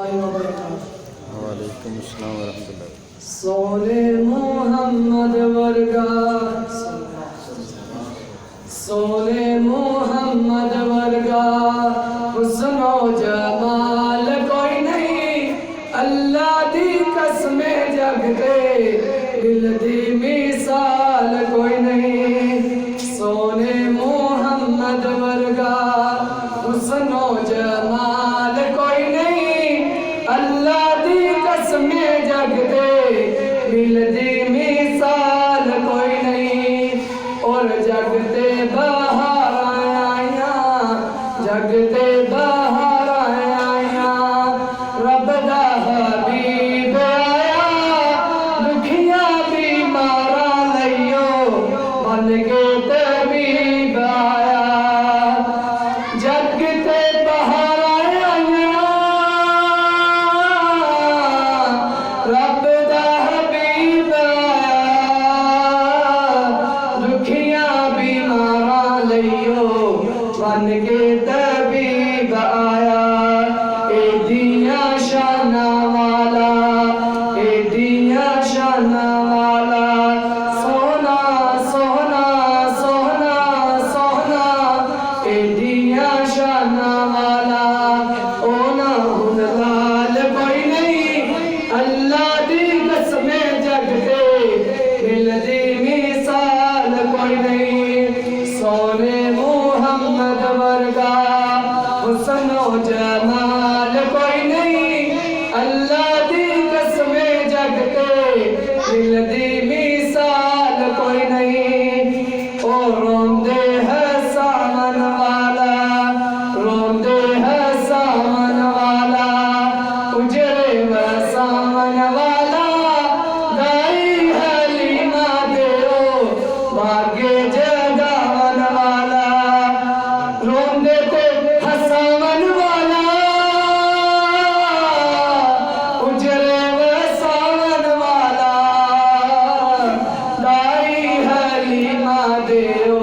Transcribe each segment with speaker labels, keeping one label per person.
Speaker 1: वालेकुम अस्सलाम वरहमतुल्लाह।
Speaker 2: सोने मोहम्मद वर्गा, सोने मोहम्मद वर्गा हुस्नो जमाल कोई नहीं, अल्लाह दी कसमें जगते दिल दी मिसाल कोई नहीं। सोने मोहम्मद वर्गा हुस्नो जमाल कोई नहीं, अल्लाह दी कसमें जगते दिल दी मिसाल कोई नहीं। और जगते बाहर आया, जगते बाहर आया, रब दा हबीब आया, दुखिया बीमारा लइयो बन के तबीब आया। जगते बाहर आया, रब दा हबीब आया, दुखिया बीमारा लइयो बन के तबीब आया। एदिया शाना वाला, एदिया शाना वाला, सोना सोना सोना सोना, एदिया शाना वाला ओना हुन लाल कोई नहीं, अल्लाह दी कसमें जगते दिल दी मिसाल कोई नहीं। सोने मोहम्मद वर्गा हुस्नो जमाल कोई नहीं, अल्लाह दी कसमें जगते दिल दी मिसाल कोई नहीं। ओ रोंदे है सावन वाला, रोंदे है सावन वाला, उजरे व सावन वाला, गाई हलीमा देओ भाग्य जगावन वाला। रोंदे ते हसावन वाला, उजरे व सावन वाला, गाई हलीमा देओ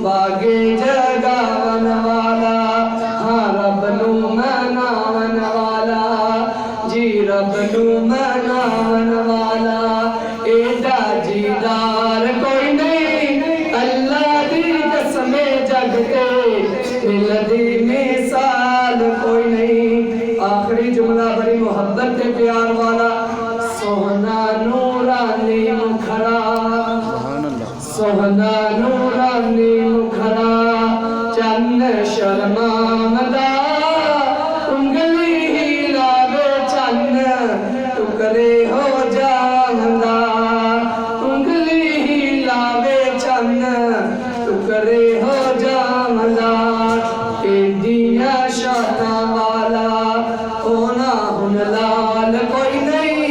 Speaker 2: भाग्य जगावन वाला। हाँ रब नू मनावन वाला जी, रब नू मनावन वाला, एदा जीदार कोई नहीं, अल्लाह दी कसमें जगते दिल दी मिसाल कोई नहीं। आखिरी जुमला बड़ी मोहब्बत के प्यार वाला, सोहना नूरानी मुखरा,
Speaker 1: सुभान अल्लाह।
Speaker 2: सोहना नूरानी मुखरा, चन्न शर्मामदा, उंगली हिलावे चन्न टुकड़े हो जावदा, उंगली हिलावे चन्न टुकड़े हो जावदा। एदिया शाना वाला ओना हुन लाल कोई नहीं,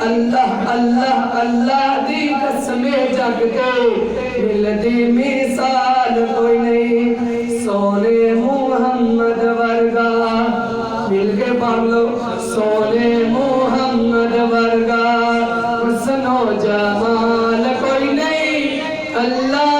Speaker 2: अल्लाह अल्लाह अल्लाह दी कसमें जगते दिल दी मिसाल कोई नहीं। सोने मोहम्मद वर्गा मिल के पढ़ लो, सोने मोहम्मद वर्गा हुस्नो जमाल कोई नहीं, अल्लाह